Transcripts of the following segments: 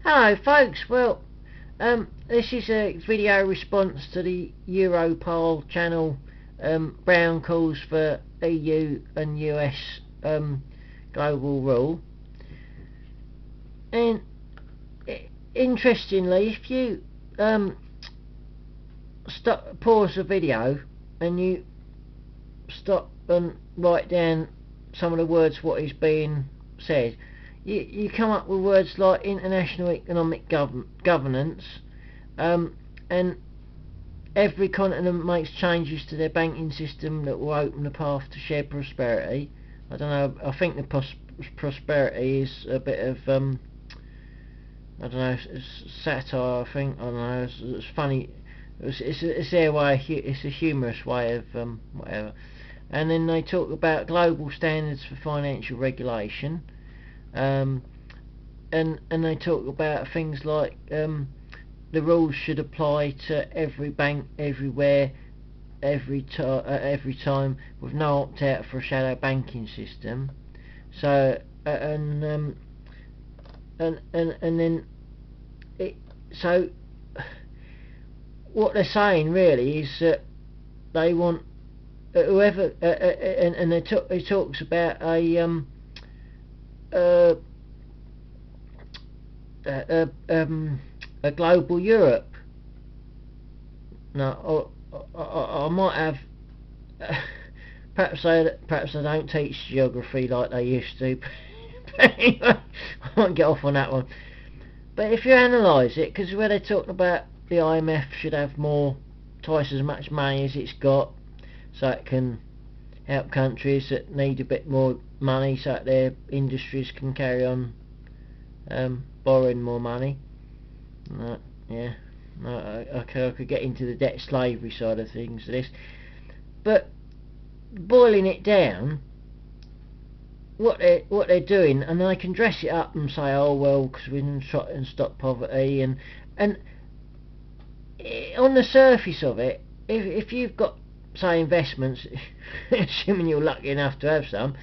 Hello folks, well this is a video response to the Europol channel Brown calls for EU and US global rule. And interestingly, if you pause the video and you stop and write down some of the words what is being said, you come up with words like international economic governance, and every continent makes changes to their banking system that will open the path to shared prosperity. I don't know, I think the prosperity is a bit of I don't know, it's satire, I think. I don't know, it's funny, it's their way, it's a humorous way of whatever. And then they talk about global standards for financial regulation, and they talk about things like the rules should apply to every bank everywhere every time, with no opt out for a shadow banking system. So and then so what they're saying really is that they want whoever and he talks about a global Europe. Now I might have perhaps I don't teach geography like they used to. But anyway, I won't get off on that one. But if you analyse it, because where they're talking about the IMF should have twice as much money as it's got, so it can help countries that need a bit more money, so that their industries can carry on borrowing more money. Yeah, I could get into the debt slavery side of things of this, but boiling it down, what they're doing, and they can dress it up and say, oh well, because we can try and stop poverty, and on the surface of it, if you've got, say, investments, assuming you're lucky enough to have some,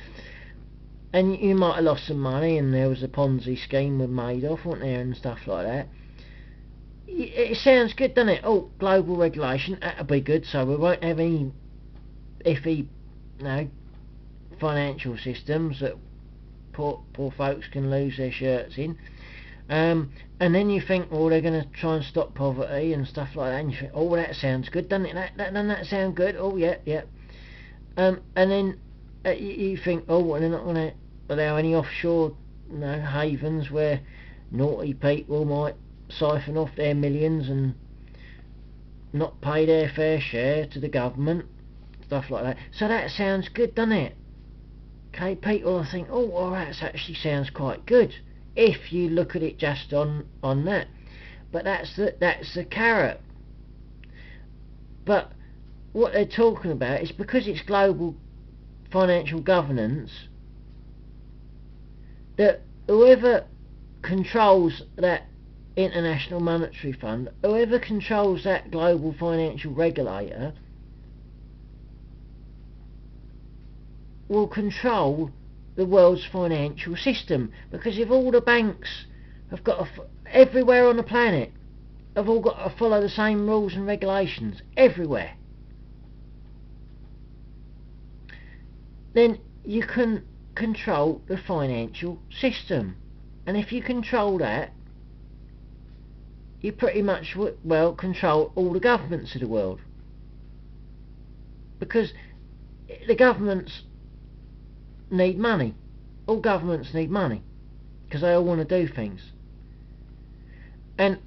and you might have lost some money, and there was a Ponzi scheme with Madoff, wasn't there, and stuff like that. It sounds good, doesn't it? Oh, global regulation, that'll be good, so we won't have any iffy, financial systems that poor folks can lose their shirts in. And then you think, well, they're going to try and stop poverty and stuff like that, and you think, oh, that sounds good, doesn't it? Doesn't that sound good? Oh, yeah. And then you think, oh, well, they're not going to allow any offshore havens where naughty people might siphon off their millions and not pay their fair share to the government, stuff like that. So that sounds good, doesn't it? Okay, people think, oh, well, that actually sounds quite good if you look at it just on that. But that's the carrot. But what they're talking about is, because it's global financial governance, that whoever controls that International Monetary Fund, whoever controls that global financial regulator, will control the world's financial system. Because if all the banks have got everywhere on the planet have all got to follow the same rules and regulations everywhere, then you can control the financial system. And if you control that, you pretty much control all the governments of the world. Because the governments need money. All governments need money, because they all want to do things. And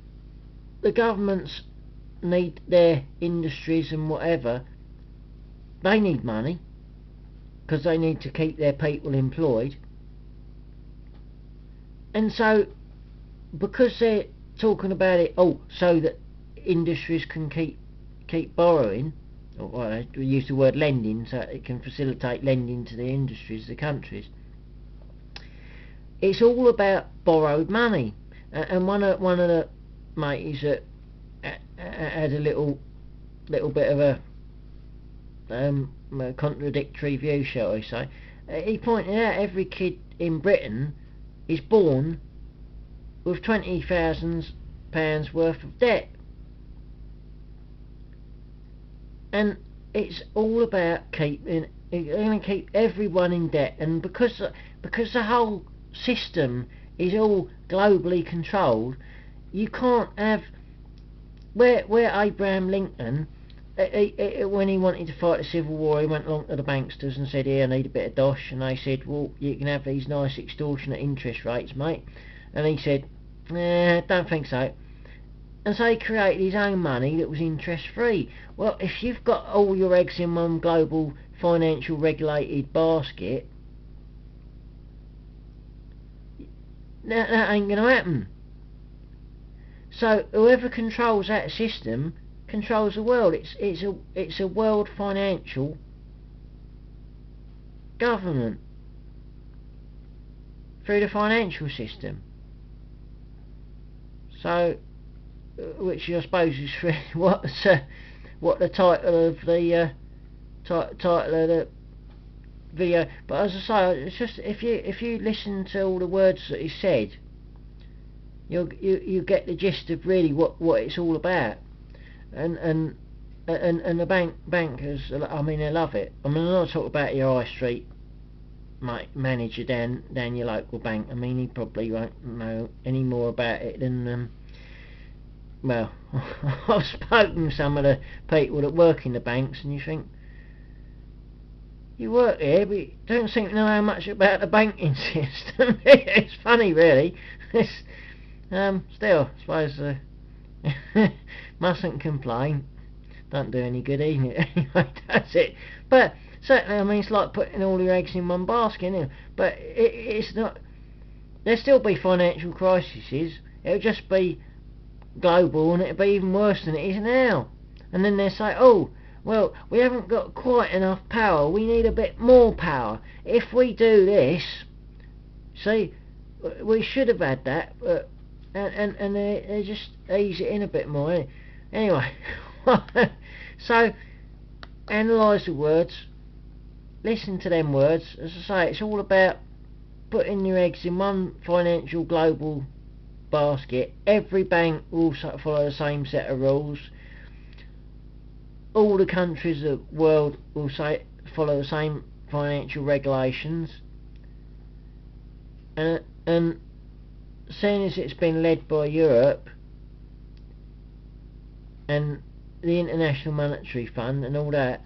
the governments need their industries and whatever, they need money, because they need to keep their people employed. And so, because they're talking about it, so that industries can keep borrowing, or we use the word lending, so it can facilitate lending to the industries, the countries. It's all about borrowed money. And one of the mates that had a little bit of a contradictory view, shall I say, he pointed out every kid in Britain is born with £20,000 worth of debt. And it's all about keeping, you're going to keep everyone in debt. And because the whole system is all globally controlled, you can't have, where Abraham Lincoln, when he wanted to fight the Civil War, he went along to the banksters and said, here, I need a bit of dosh, and they said, well, you can have these nice extortionate interest rates, mate. And he said, don't think so. And so he created his own money that was interest free. Well, if you've got all your eggs in one global financial regulated basket, that ain't going to happen. So whoever controls that system controls the world. It's a world financial government through the financial system. So, which I suppose is what the title of the title of the video. But as I say, it's just if you listen to all the words that he said, you get the gist of really what it's all about. And the bankers, I mean, they love it. I mean, I'm not talking about your high street manager down your local bank. I mean, he probably won't know any more about it than well, I've spoken to some of the people that work in the banks, and you think, you work here, but you don't seem to know how much about the banking system. It's funny, really. It's, still, I suppose, mustn't complain. Don't do any good, even anyway, does it? But certainly, I mean, it's like putting all your eggs in one basket, isn't it? But it's not. There'll still be financial crises. It'll just be global, and it'll be even worse than it is now. And then they say, oh, well, we haven't got quite enough power, we need a bit more power. If we do this, see, we should have had that, but and they just ease it in a bit more. Anyway, so analyse the words, listen to them words. As I say, it's all about putting your eggs in one financial global basket. Every bank will follow the same set of rules. All the countries of the world will follow the same financial regulations. And seeing as it's been led by Europe and the International Monetary Fund and all that,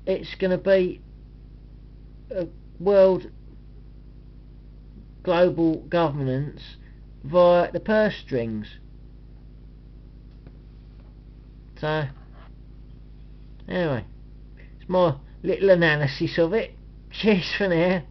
it's going to be a world global governance via the purse strings. So anyway, it's my little analysis of it. Cheers for now.